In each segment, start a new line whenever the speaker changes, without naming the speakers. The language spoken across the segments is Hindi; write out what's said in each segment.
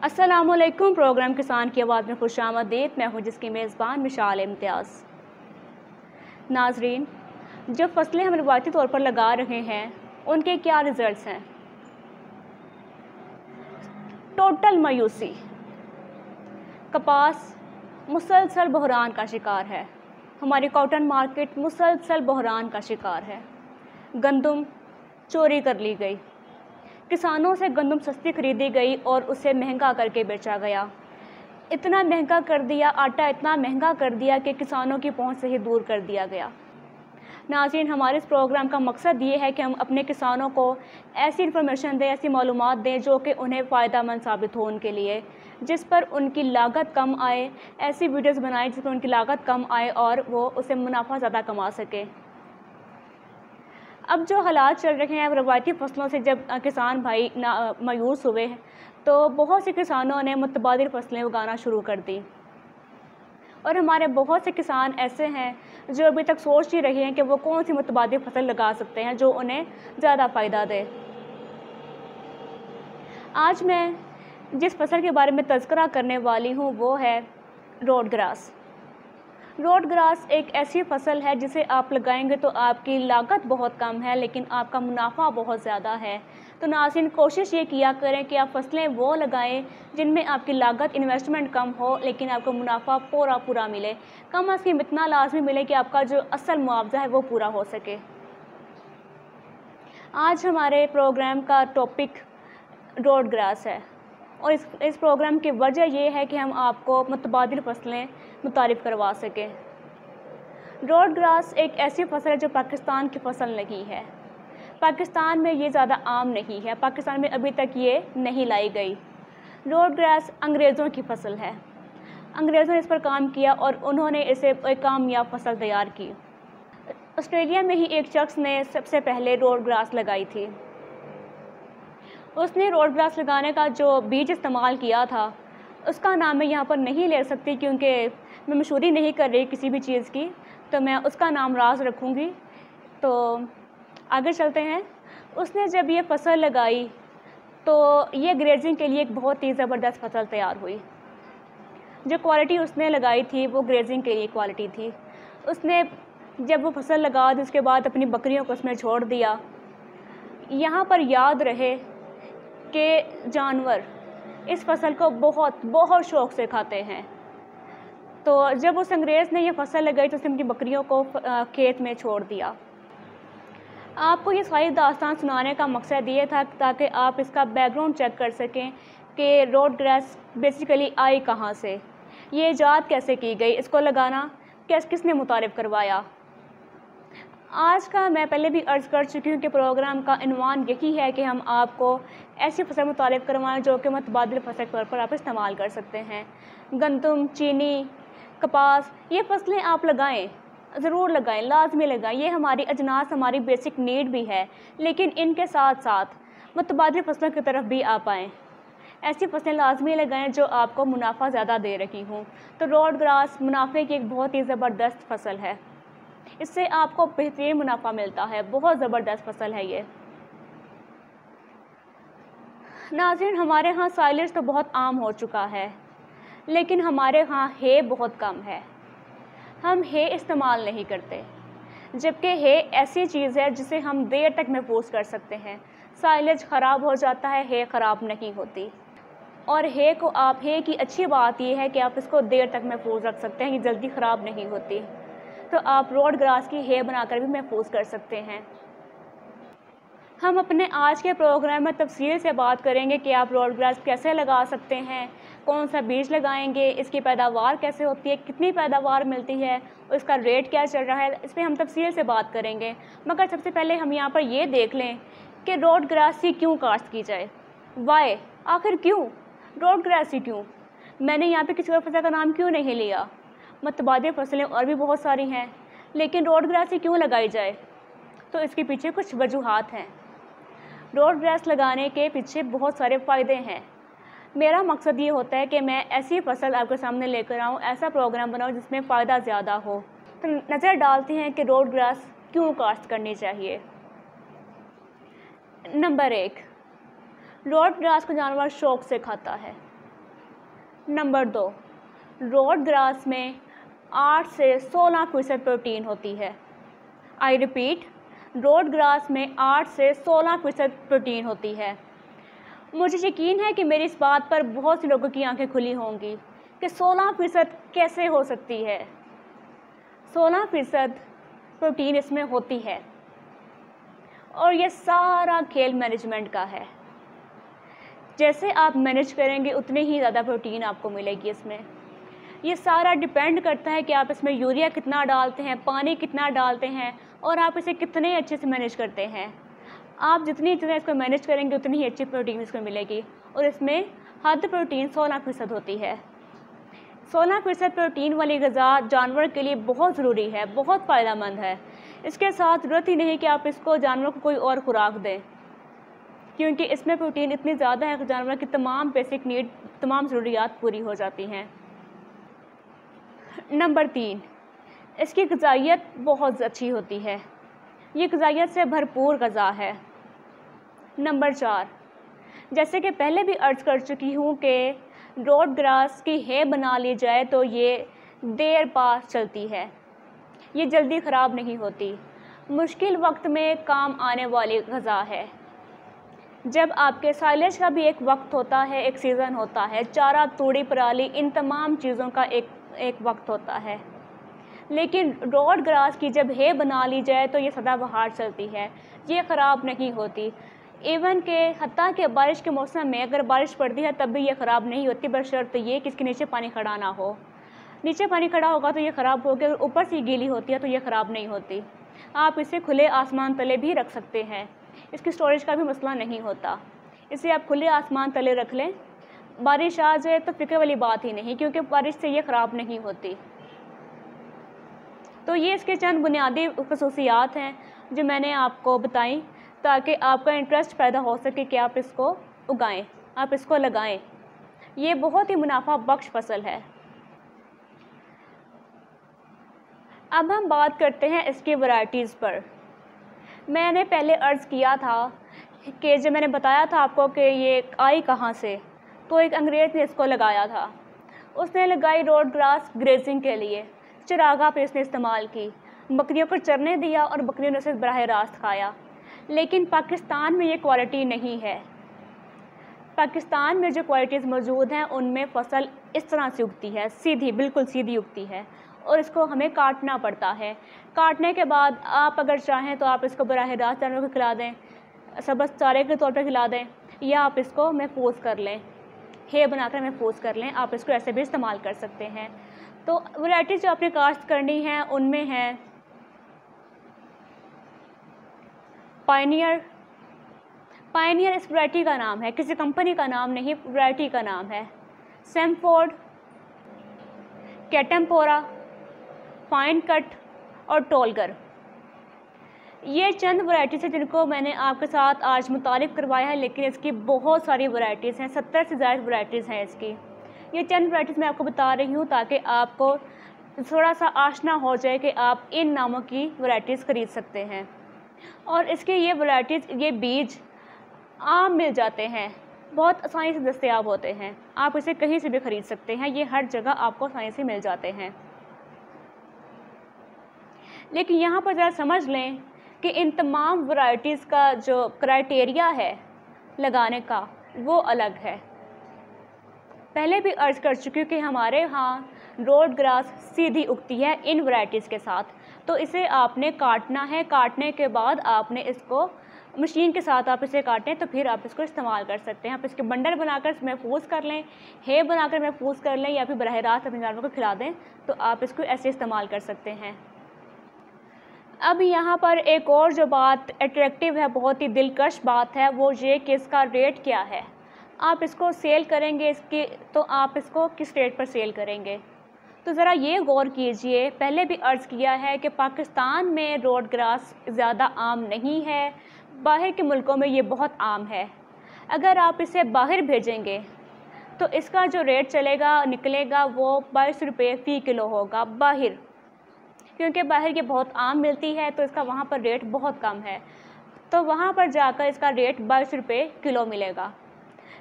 अस्सलामुअलैकुम। प्रोग्राम किसान की आवाज़ में खुशामदीद। मैं हूँ जिसकी मेज़बान मिशाल इम्तियाज़। नाजरीन, जो फसलें हम रिवायती तौर पर लगा रहे हैं उनके क्या रिज़ल्ट्स हैं? टोटल मायूसी। कपास मुसलसल बहरान का शिकार है। हमारी कॉटन मार्केट मुसलसल बहरान का शिकार है। गंदम चोरी कर ली गई। किसानों से गंदम सस्ती खरीदी गई और उसे महंगा करके बेचा गया। इतना महंगा कर दिया, आटा इतना महंगा कर दिया कि किसानों की पहुंच से ही दूर कर दिया गया। नाज़रीन, हमारे इस प्रोग्राम का मकसद ये है कि हम अपने किसानों को ऐसी इन्फॉर्मेशन दें, ऐसी मालूमात दें जो कि उन्हें फ़ायदेमंद साबित हो उनके लिए, जिस पर उनकी लागत कम आए। ऐसी वीडियोज़ बनाएं जिस पर उनकी लागत कम आए और वो उसे मुनाफा ज़्यादा कमा सकें। अब जो हालात चल रहे हैं रवायती फसलों से, जब किसान भाई मायूस हुए हैं तो बहुत से किसानों ने मुतबादिल फसलें उगाना शुरू कर दी। और हमारे बहुत से किसान ऐसे हैं जो अभी तक सोच ही रहे हैं कि वो कौन सी मुतबादिल फसल लगा सकते हैं जो उन्हें ज़्यादा फ़ायदा दे। आज मैं जिस फसल के बारे में तज़किरा करने वाली हूँ वो है रोड ग्रास। रोड ग्रास एक ऐसी फसल है जिसे आप लगाएंगे तो आपकी लागत बहुत कम है लेकिन आपका मुनाफा बहुत ज़्यादा है। तो नाज़रीन, कोशिश ये किया करें कि आप फसलें वो लगाएं जिनमें आपकी लागत इन्वेस्टमेंट कम हो लेकिन आपको मुनाफा पूरा मिले। कम अज़ कम इतना लाजमी मिले कि आपका जो असल मुआवजा है वो पूरा हो सके। आज हमारे प्रोग्राम का टॉपिक रोड ग्रास है और इस प्रोग्राम की वजह यह है कि हम आपको मुतबादिल फसलें मुतारिफ़ करवा सकें। रोड ग्रास एक ऐसी फसल है जो पाकिस्तान की फसल नहीं है। पाकिस्तान में ये ज़्यादा आम नहीं है। पाकिस्तान में अभी तक ये नहीं लाई गई। रोड ग्रास अंग्रेज़ों की फसल है। अंग्रेज़ों ने इस पर काम किया और उन्होंने इसे एक कामयाब फसल तैयार की। ऑस्ट्रेलिया में ही एक शख्स ने सबसे पहले रोड ग्रास लगाई थी। उसने रोड ग्रास लगाने का जो बीज इस्तेमाल किया था उसका नाम मैं यहाँ पर नहीं ले सकती क्योंकि मैं मशहूरी नहीं कर रही किसी भी चीज़ की, तो मैं उसका नाम राज रखूँगी। तो आगे चलते हैं। उसने जब ये फसल लगाई तो ये ग्रेजिंग के लिए एक बहुत ही ज़बरदस्त फसल तैयार हुई। जो क्वालिटी उसने लगाई थी वो ग्रेजिंग के लिए क्वालिटी थी। उसने जब वो फसल लगा दी उसके बाद अपनी बकरियों को उसमें छोड़ दिया। यहाँ पर याद रहे कि जानवर इस फसल को बहुत शौक़ से खाते हैं। तो जब उस अंग्रेज़ ने यह फसल लगाई तो उसने अपनी बकरियों को खेत में छोड़ दिया। आपको ये सारी दास्तान सुनाने का मकसद ये था ताकि आप इसका बैकग्राउंड चेक कर सकें कि रोड ग्रास बेसिकली आई कहाँ से, ये ईजाद कैसे की गई, इसको लगाना किसने मुतारिफ़ करवाया। आज का मैं पहले भी अर्ज़ कर चुकी हूँ कि प्रोग्राम का इन्वान यही है कि हम आपको ऐसी फसल मुतारिफ़ करवाएं जो कि मुतबादिल फसल के तौर पर आप इस्तेमाल कर सकते हैं। गंदम, चीनी, कपास, ये फसलें आप लगाएं, ज़रूर लगाएं, लाजमी लगाएं। ये हमारी अजनास, हमारी बेसिक नीड भी है, लेकिन इनके साथ साथ मुतबादिल फसलों की तरफ भी आप आएँ। ऐसी फसलें लाजमी लगाएं जो आपको मुनाफा ज़्यादा दे रही हों। तो रोड ग्रास मुनाफे की एक बहुत ही ज़बरदस्त फसल है। इससे आपको बेहतरीन मुनाफा मिलता है। बहुत ज़बरदस्त फसल है ये। नाज़रीन, हमारे यहाँ साइलेज तो बहुत आम हो चुका है लेकिन हमारे यहाँ हे बहुत कम है। हम हे इस्तेमाल नहीं करते, जबकि हे ऐसी चीज़ है जिसे हम देर तक महफूज कर सकते हैं। साइलेज ख़राब हो जाता है, हे ख़राब नहीं होती। और हे की अच्छी बात यह है कि आप इसको देर तक महफूज रख सकते हैं, ये जल्दी ख़राब नहीं होती। तो आप रोड ग्रास की हे बनाकर भी महफूज कर सकते हैं। हम अपने आज के प्रोग्राम में तफसील से बात करेंगे कि आप रोड ग्रास कैसे लगा सकते हैं, कौन सा बीज लगाएंगे, इसकी पैदावार कैसे होती है, कितनी पैदावार मिलती है और इसका रेट क्या चल रहा है, इस पर हम तफसील से बात करेंगे। मगर सबसे पहले हम यहाँ पर ये देख लें कि रोड ग्रास ही क्यों काश्त की जाए। वाई, आखिर क्यों रोड ग्रास ही क्यों? मैंने यहाँ पर किसी और फसल का नाम क्यों नहीं लिया? मुतबादिल फसलें और भी बहुत सारी हैं, लेकिन रोड ग्रास ही क्यों लगाई जाए? तो इसके पीछे कुछ वजूहात हैं। रोड ग्रास लगाने के पीछे बहुत सारे फ़ायदे हैं। मेरा मकसद ये होता है कि मैं ऐसी फसल आपके सामने लेकर आऊँ, ऐसा प्रोग्राम बनाऊँ जिसमें फ़ायदा ज़्यादा हो। तो नज़र डालते हैं कि रोड ग्रास क्यों काश्त करनी चाहिए। नंबर 1, रोड ग्रास को जानवर शौक़ से खाता है। नंबर 2, रोड ग्रास में 8 से 16% प्रोटीन होती है। आई रिपीट, रोड ग्रास में 8 से 16% प्रोटीन होती है। मुझे यकीन है कि मेरी इस बात पर बहुत से लोगों की आंखें खुली होंगी कि 16% कैसे हो सकती है। 16% प्रोटीन इसमें होती है और ये सारा खेल मैनेजमेंट का है। जैसे आप मैनेज करेंगे उतनी ही ज़्यादा प्रोटीन आपको मिलेगी इसमें। ये सारा डिपेंड करता है कि आप इसमें यूरिया कितना डालते हैं, पानी कितना डालते हैं और आप इसे कितने अच्छे से मैनेज करते हैं। आप जितनी तरह इसको मैनेज करेंगे उतनी ही अच्छी प्रोटीन इसको मिलेगी और इसमें हद प्रोटीन 16% होती है। 16% प्रोटीन वाली ग़िज़ा जानवर के लिए बहुत ज़रूरी है, बहुत फ़ायदेमंद है। इसके साथ ज़रूरत ही नहीं कि आप इसको जानवर को कोई और खुराक दें, क्योंकि इसमें प्रोटीन इतनी ज़्यादा है कि जानवर की तमाम बेसिक नीड, तमाम ज़रूरियात पूरी हो जाती हैं। नंबर 3, इसकी ग़िज़ाइयत बहुत अच्छी होती है। ये ग़िज़ाइयत से भरपूर ग़िज़ा है। नंबर 4, जैसे कि पहले भी अर्ज़ कर चुकी हूँ कि रोड ग्रास की है बना ली जाए तो ये देर पास चलती है, ये जल्दी ख़राब नहीं होती, मुश्किल वक्त में काम आने वाली ग़िज़ा है। जब आपके साइलेज का भी एक वक्त होता है, एक सीज़न होता है, चारा, तूड़ी, पराली, इन तमाम चीज़ों का एक वक्त होता है, लेकिन रोड ग्रास की जब है बना ली जाए तो ये सदाबहार चलती है, ये ख़राब नहीं होती। इवन के हत्ता के बारिश के मौसम में अगर बारिश पड़ती है तब भी ये ख़राब नहीं होती, बशर्ते ये कि इसके नीचे पानी खड़ा ना हो। नीचे पानी खड़ा होगा तो ये ख़राब होगी, और ऊपर से गीली होती है तो ये ख़राब नहीं होती। आप इसे खुले आसमान तले भी रख सकते हैं, इसकी स्टोरेज का भी मसला नहीं होता। इसे आप खुले आसमान तले रख लें, बारिश आ जाए तो फ़िक्र वाली बात ही नहीं, क्योंकि बारिश से ये ख़राब नहीं होती। तो ये इसके चंद बुनियादी ख़ुसूसियात हैं जो मैंने आपको बताई, ताकि आपका इंटरेस्ट पैदा हो सके कि आप इसको उगाएं, आप इसको लगाएं। ये बहुत ही मुनाफा बख्श फसल है। अब हम बात करते हैं इसकी वैरायटीज़ पर। मैंने पहले अर्ज़ किया था कि जब मैंने बताया था आपको कि ये आई कहाँ से, तो एक अंग्रेज़ ने इसको लगाया था। उसने लगाई रोड ग्रास ग्रेजिंग के लिए, चरागाह पे इसने इस्तेमाल की, बकरियों को चरने दिया और बकरियों ने उसे बराह रास्त खाया। लेकिन पाकिस्तान में ये क्वालिटी नहीं है। पाकिस्तान में जो क्वालिटीज़ मौजूद हैं उनमें फ़सल इस तरह से उगती है, सीधी, बिल्कुल सीधी उगती है, और इसको हमें काटना पड़ता है। काटने के बाद आप अगर चाहें तो आप इसको बराह रास्त जानवरों को खिला दें, सब्ज़ चारे के तौर पर खिला दें, या आप इसको महफूज कर लें, है बनाकर महफूज कर लें। आप इसको ऐसे भी इस्तेमाल कर सकते हैं। तो वैरायटीज़ जो आपने काश्त करनी है उनमें हैं पायनियर। पायनियर इस वैरायटी का नाम है, किसी कंपनी का नाम नहीं, वैरायटी का नाम है। सैमफोर्ड, कैटम्पोरा, फाइन कट और टोलगर, ये चंद वैरायटीज़ हैं जिनको मैंने आपके साथ आज मुतारिफ़ करवाया है, लेकिन इसकी बहुत सारी वैरायटीज़ हैं, 70 से ज़्यादा वैरायटीज़ हैं इसकी। ये चंद वैरायटीज़ मैं आपको बता रही हूँ ताकि आपको थोड़ा सा आशना हो जाए कि आप इन नामों की वैरायटीज़ ख़रीद सकते हैं। और इसके ये वैरायटीज़, ये बीज आम मिल जाते हैं, बहुत आसानी से दस्तयाब होते हैं, आप इसे कहीं से भी ख़रीद सकते हैं, ये हर जगह आपको आसानी से मिल जाते हैं। लेकिन यहाँ पर ज़रा समझ लें कि इन तमाम वैरायटीज़ का जो क्राइटेरिया है लगाने का वो अलग है। पहले भी अर्ज़ कर चुकी हूँ कि हमारे यहाँ रोड ग्रास सीधी उगती है इन वैरायटीज़ के साथ, तो इसे आपने काटना है। काटने के बाद आपने इसको मशीन के साथ आप इसे काटें तो फिर आप इसको इस्तेमाल कर सकते हैं। आप इसके बंडल बनाकर महफूज कर लें, है बनाकर महफूज कर लें, या फिर बराह रास्त अपने जानवरों को खिला दें, तो आप इसको ऐसे इस्तेमाल कर सकते हैं। अब यहाँ पर एक और जो बात अट्रैक्टिव है, बहुत ही दिलकश बात है, वो ये कि इसका रेट क्या है। आप इसको सेल करेंगे इसकी, तो आप इसको किस रेट पर सेल करेंगे, तो ज़रा ये गौर कीजिए। पहले भी अर्ज़ किया है कि पाकिस्तान में रोड ग्रास ज़्यादा आम नहीं है, बाहर के मुल्कों में ये बहुत आम है। अगर आप इसे बाहर भेजेंगे तो इसका जो रेट चलेगा, निकलेगा, वो 22 रुपये फ़ी किलो होगा बाहर, क्योंकि बाहर ये बहुत आम मिलती है तो इसका वहाँ पर रेट बहुत कम है, तो वहाँ पर जाकर इसका रेट 22 रुपये किलो मिलेगा।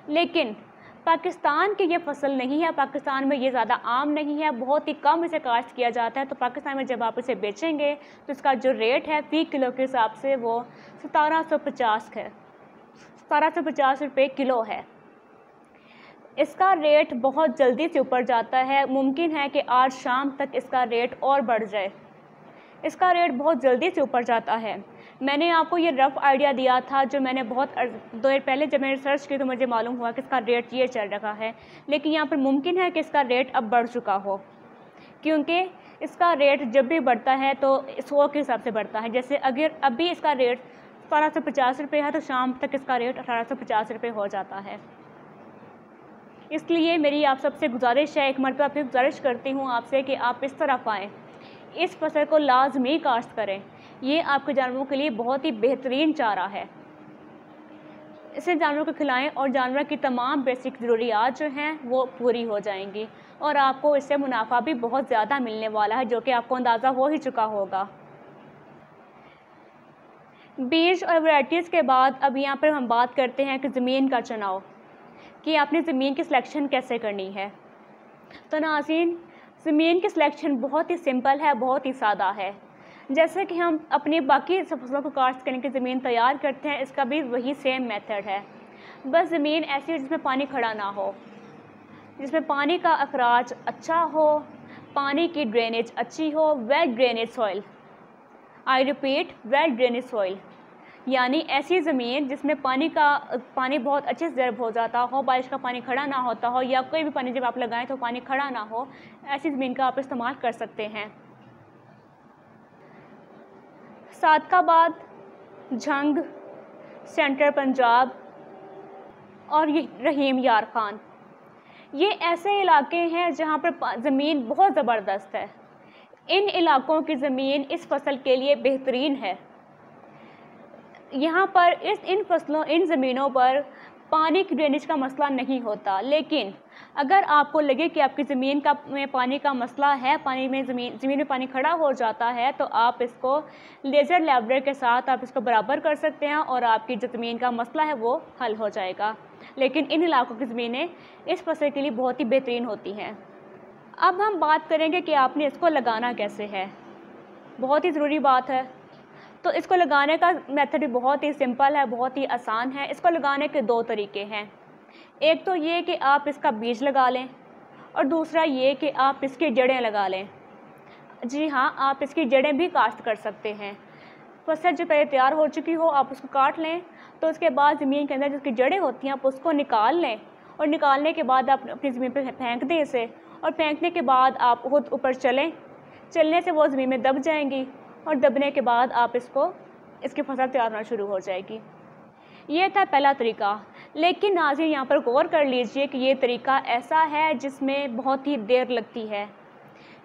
लेकिन पाकिस्तान की ये फसल नहीं है, पाकिस्तान में ये ज़्यादा आम नहीं है, बहुत ही कम इसे काश्त किया जाता है। तो पाकिस्तान में जब आप इसे बेचेंगे तो इसका जो रेट है फ़ी किलो के हिसाब से वो 1750 है, 1750 रुपये किलो है। इसका रेट बहुत जल्दी से ऊपर जाता है, मुमकिन है कि आज शाम तक इसका रेट और बढ़ जाए। इसका रेट बहुत जल्दी से ऊपर जाता है। मैंने आपको ये रफ़ आइडिया दिया था, जो मैंने बहुत देर पहले जब मैंने रिसर्च की तो मुझे मालूम हुआ कि इसका रेट ये चल रहा है, लेकिन यहाँ पर मुमकिन है कि इसका रेट अब बढ़ चुका हो, क्योंकि इसका रेट जब भी बढ़ता है तो 100 के हिसाब से बढ़ता है। जैसे अगर अभी इसका रेट 1750 रुपये है तो शाम तक इसका रेट 1850 रुपये हो जाता है। इसलिए मेरी आप सबसे गुजारिश है, एक मरतबा फिर गुजारिश करती हूँ आपसे कि आप इस तरफ आएँ, इस फसल को लाजमी काश्त करें। ये आपके जानवरों के लिए बहुत ही बेहतरीन चारा है। इसे जानवरों को खिलाएं और जानवर की तमाम बेसिक ज़रूरियात जो हैं वो पूरी हो जाएंगी और आपको इससे मुनाफा भी बहुत ज़्यादा मिलने वाला है, जो कि आपको अंदाज़ा हो ही चुका होगा। बीज और वैराइटीज़ के बाद अब यहाँ पर हम बात करते हैं कि ज़मीन का चुनाव, कि आपने ज़मीन की सिलेक्शन कैसे करनी है। तो नाज़रीन, ज़मीन की सिलेक्शन बहुत ही सिंपल है, बहुत ही सादा है। जैसे कि हम अपनी बाकी फसलों को काश्त करने की ज़मीन तैयार करते हैं, इसका भी वही सेम मेथड है। बस ज़मीन ऐसी हो जिसमें पानी खड़ा ना हो, जिसमें पानी का अखराज अच्छा हो, पानी की ड्रेनेज अच्छी हो, well drainage soil. I repeat, well drainage soil, यानी ऐसी ज़मीन जिसमें पानी बहुत अच्छे से ज़र्ब हो जाता हो, बारिश का पानी खड़ा ना होता हो, या कोई भी पानी जब आप लगाएं तो पानी खड़ा ना हो, ऐसी ज़मीन का आप इस्तेमाल कर सकते हैं। सादकाबाद, झंग, सेंट्रल पंजाब और ये रहीम यार खान, ये ऐसे इलाके हैं जहाँ पर ज़मीन बहुत ज़बरदस्त है। इन इलाकों की ज़मीन इस फसल के लिए बेहतरीन है। यहाँ पर इन ज़मीनों पर पानी की ड्रेनेज का मसला नहीं होता, लेकिन अगर आपको लगे कि आपकी ज़मीन में पानी का मसला है, ज़मीन में पानी खड़ा हो जाता है, तो आप इसको लेज़र लेवलर के साथ आप इसको बराबर कर सकते हैं और आपकी जो ज़मीन का मसला है वो हल हो जाएगा। लेकिन इन इलाकों की ज़मीनें इस फसल के लिए बहुत ही बेहतरीन होती हैं। अब हम बात करेंगे कि आपने इसको लगाना कैसे है। बहुत ही ज़रूरी बात है। तो इसको लगाने का मेथड भी बहुत ही सिंपल है, बहुत ही आसान है। इसको लगाने के दो तरीके हैं। एक तो ये कि आप इसका बीज लगा लें और दूसरा ये कि आप इसकी जड़ें लगा लें। जी हाँ, आप इसकी जड़ें भी काश्त कर सकते हैं। फसल जो पहले तैयार हो चुकी हो आप उसको काट लें, तो उसके बाद ज़मीन के अंदर जिसकी जड़ें होती हैं आप उसको निकाल लें और निकालने के बाद आप अपनी ज़मीन पर फेंक दें इसे, और फेंकने के बाद आप खुद ऊपर चलने से वो ज़मीन में दब जाएंगी और दबने के बाद आप इसकी फसल तैयार होना शुरू हो जाएगी। ये था पहला तरीका। लेकिन नाज़रीन, यहाँ पर गौर कर लीजिए कि ये तरीका ऐसा है जिसमें बहुत ही देर लगती है,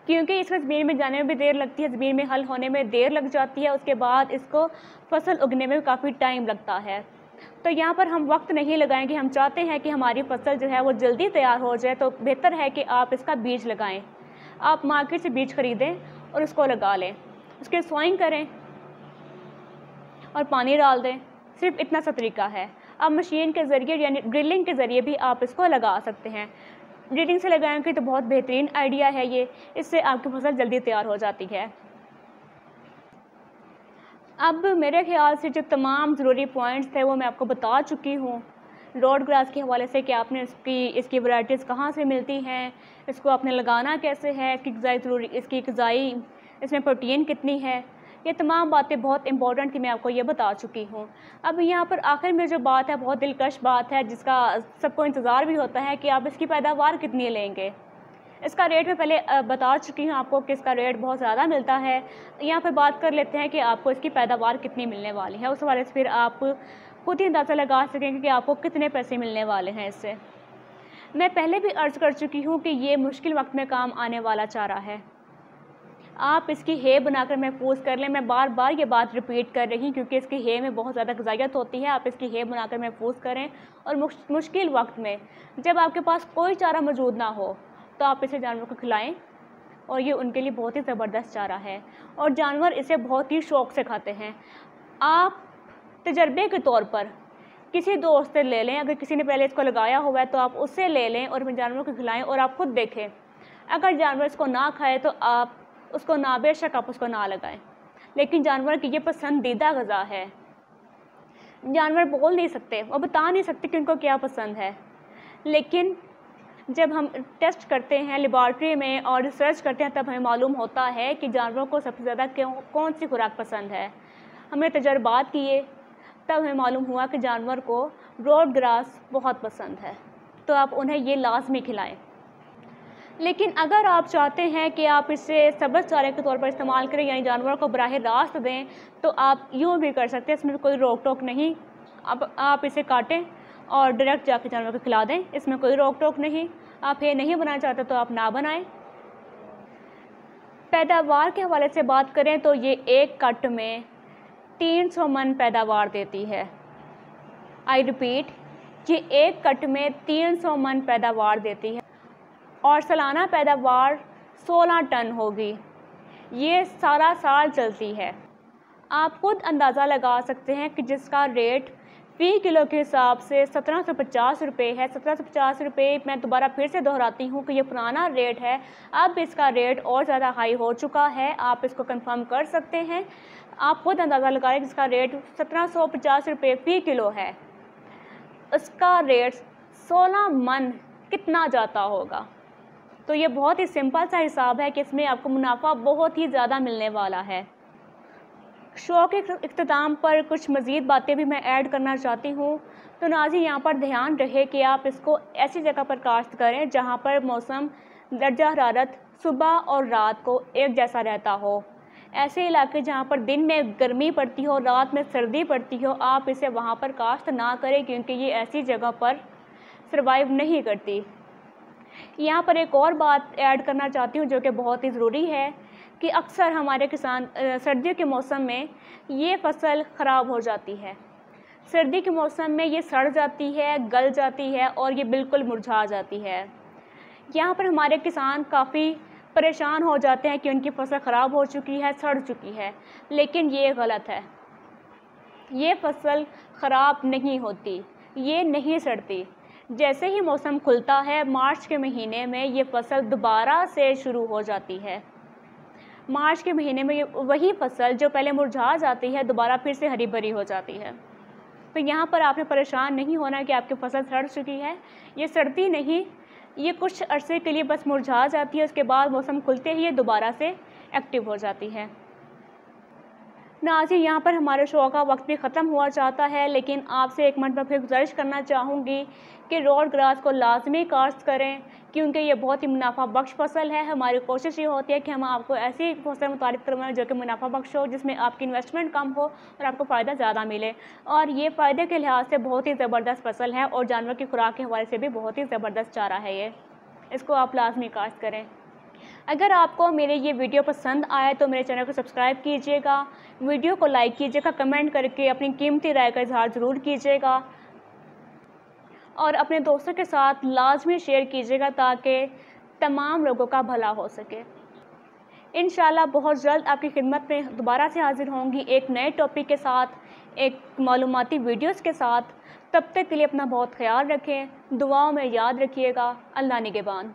क्योंकि इसको ज़मीन में जाने में भी देर लगती है, ज़मीन में हल होने में देर लग जाती है, उसके बाद इसको फसल उगने में काफ़ी टाइम लगता है। तो यहाँ पर हम वक्त नहीं लगाएंगे। हम चाहते हैं कि हमारी फसल जो है वो जल्दी तैयार हो जाए, तो बेहतर है कि आप इसका बीज लगाएँ। आप मार्केट से बीज खरीदें और उसको लगा लें, उसकी सॉइंग करें और पानी डाल दें। सिर्फ इतना सा तरीका है। अब मशीन के ज़रिए यानी ड्रिलिंग के ज़रिए भी आप इसको लगा सकते हैं। ड्रिलिंग से लगाएंगे तो बहुत बेहतरीन आइडिया है ये, इससे आपकी फसल जल्दी तैयार हो जाती है। अब मेरे ख्याल से जो तमाम ज़रूरी पॉइंट्स थे वो मैं आपको बता चुकी हूँ। रोड ग्रास के हवाले से कि आपने इसकी वैराइटीज़ कहाँ से मिलती हैं, इसको आपने लगाना कैसे है, इसकी ग़िज़ाई इसमें प्रोटीन कितनी है, ये तमाम बातें बहुत इंपॉर्टेंट थी, मैं आपको ये बता चुकी हूँ। अब यहाँ पर आखिर में जो बात है बहुत दिलकश बात है, जिसका सबको इंतज़ार भी होता है कि आप इसकी पैदावार कितनी लेंगे। इसका रेट मैं पहले बता चुकी हूँ आपको कि इसका रेट बहुत ज़्यादा मिलता है। यहाँ पर बात कर लेते हैं कि आपको इसकी पैदावार कितनी मिलने वाली है, उस हवाले से फिर आप खुद ही अंदाज़ा लगा सकेंगे कि आपको कितने पैसे मिलने वाले हैं इससे। मैं पहले भी अर्ज़ कर चुकी हूँ कि ये मुश्किल वक्त में काम आने वाला चारा है। आप इसकी हे बनाकर महफूज कर लें। मैं बार बार ये बात रिपीट कर रही हूँ क्योंकि इसकी हे में बहुत ज़्यादा ग़िज़ाइयत होती है। आप इसकी हे बनाकर महफूज करें और मुश्किल वक्त में जब आपके पास कोई चारा मौजूद ना हो तो आप इसे जानवरों को खिलाएं, और ये उनके लिए बहुत ही ज़बरदस्त चारा है और जानवर इसे बहुत ही शौक़ से खाते हैं। आप तजर्बे के तौर पर किसी दोस्त से ले लें, अगर किसी ने पहले इसको लगाया हुआ है तो आप उससे ले लें और अपने जानवरों को खिलाएं और आप खुद देखें। अगर जानवर इसको ना खाए तो आप उसको ना, बेशक आप उसको ना लगाएं, लेकिन जानवर की ये पसंदीदा ग़िज़ा है। जानवर बोल नहीं सकते, वो बता नहीं सकते कि उनको क्या पसंद है, लेकिन जब हम टेस्ट करते हैं लेबॉर्ट्री में और रिसर्च करते हैं तब हमें मालूम होता है कि जानवरों को सबसे ज़्यादा कौन सी खुराक पसंद है। हमने तजर्बात किए, तब हमें मालूम हुआ कि जानवर को रोड ग्रास बहुत पसंद है, तो आप उन्हें ये लाजमी खिलाएं। लेकिन अगर आप चाहते हैं कि आप इसे सब्ज़ चारे के तौर पर इस्तेमाल करें, यानी जानवरों को बराह रास्त दें, तो आप यूँ भी कर सकते हैं, इसमें कोई रोक टोक नहीं। अब आप इसे काटें और डायरेक्ट जाके जानवर को खिला दें, इसमें कोई रोक टोक नहीं। आप ये नहीं बनाना चाहते तो आप ना बनाएं। पैदावार के हवाले से बात करें तो ये एक कट में 300 मन पैदावार देती है। आई रिपीट, ये एक कट में 300 मन पैदावार देती है और सालाना पैदावार 16 टन होगी। ये सारा साल चलती है। आप खुद अंदाज़ा लगा सकते हैं कि जिसका रेट फ़ी किलो के हिसाब से 1750 रुपये है। 1750 रुपये, मैं दोबारा फिर से दोहराती हूँ कि ये पुराना रेट है, अब इसका रेट और ज़्यादा हाई हो चुका है। आप इसको कंफर्म कर सकते हैं, आप खुद अंदाज़ा लगाएं कि इसका रेट 1750 रुपये फ़ी किलो है। उसका रेट 16 मन कितना जाता होगा। तो ये बहुत ही सिंपल सा हिसाब है कि इसमें आपको मुनाफा बहुत ही ज़्यादा मिलने वाला है। शो के इख्तिताम पर कुछ मज़ीद बातें भी मैं ऐड करना चाहती हूँ। तो नाज़रीन, यहाँ पर ध्यान रहे कि आप इसको ऐसी जगह पर काश्त करें जहाँ पर मौसम दर्जा हरारत सुबह और रात को एक जैसा रहता हो। ऐसे इलाके जहाँ पर दिन में गर्मी पड़ती हो, रात में सर्दी पड़ती हो, आप इसे वहाँ पर काश्त ना करें, क्योंकि ये ऐसी जगह पर सर्वाइव नहीं करती। यहाँ पर एक और बात ऐड करना चाहती हूँ जो कि बहुत ही ज़रूरी है कि अक्सर हमारे किसान सर्दियों के मौसम में ये फसल ख़राब हो जाती है। सर्दी के मौसम में ये सड़ जाती है, गल जाती है और ये बिल्कुल मुरझा जाती है। यहाँ पर हमारे किसान काफ़ी परेशान हो जाते हैं कि उनकी फसल ख़राब हो चुकी है, सड़ चुकी है, लेकिन ये गलत है। ये फसल ख़राब नहीं होती, ये नहीं सड़ती। जैसे ही मौसम खुलता है, मार्च के महीने में ये फसल दोबारा से शुरू हो जाती है। मार्च के महीने में वही फसल जो पहले मुरझा जाती है दोबारा फिर से हरी भरी हो जाती है। तो यहाँ पर आपने परेशान नहीं होना कि आपकी फसल सड़ चुकी है। ये सड़ती नहीं, ये कुछ अरसे के लिए बस मुरझा जाती है, उसके बाद मौसम खुलते ही ये दोबारा से एक्टिव हो जाती है। नाज़रीन, यहाँ पर हमारे शो का वक्त भी ख़त्म हुआ चाहता है, लेकिन आपसे एक मिनट में फिर गुजारिश करना चाहूँगी कि रोड ग्रास को लाजमी काश्त करें, क्योंकि ये बहुत ही मुनाफा बख्श फसल है। हमारी कोशिश ये होती है कि हम आपको ऐसी फसल मुतारिफ करवाएं जो कि मुनाफा बख्श हो, जिसमें आपकी इन्वेस्टमेंट कम हो और आपको फ़ायदा ज़्यादा मिले। और ये फ़ायदे के लिहाज से बहुत ही ज़बरदस्त फसल है और जानवर की खुराक के हवाले से भी बहुत ही ज़बरदस्त चारा है ये। इसको आप लाजमी काश्त करें। अगर आपको मेरे ये वीडियो पसंद आए तो मेरे चैनल को सब्सक्राइब कीजिएगा, वीडियो को लाइक कीजिएगा, कमेंट करके अपनी कीमती राय का इजहार ज़रूर कीजिएगा और अपने दोस्तों के साथ लाजमी शेयर कीजिएगा ताकि तमाम लोगों का भला हो सके। इंशाल्लाह बहुत जल्द आपकी खिदमत में दोबारा से हाजिर होंगी एक नए टॉपिक के साथ, एक मालूमाती वीडियोस के साथ। तब तक के लिए अपना बहुत ख्याल रखें, दुआओं में याद रखिएगा। अल्लाह निगहबान।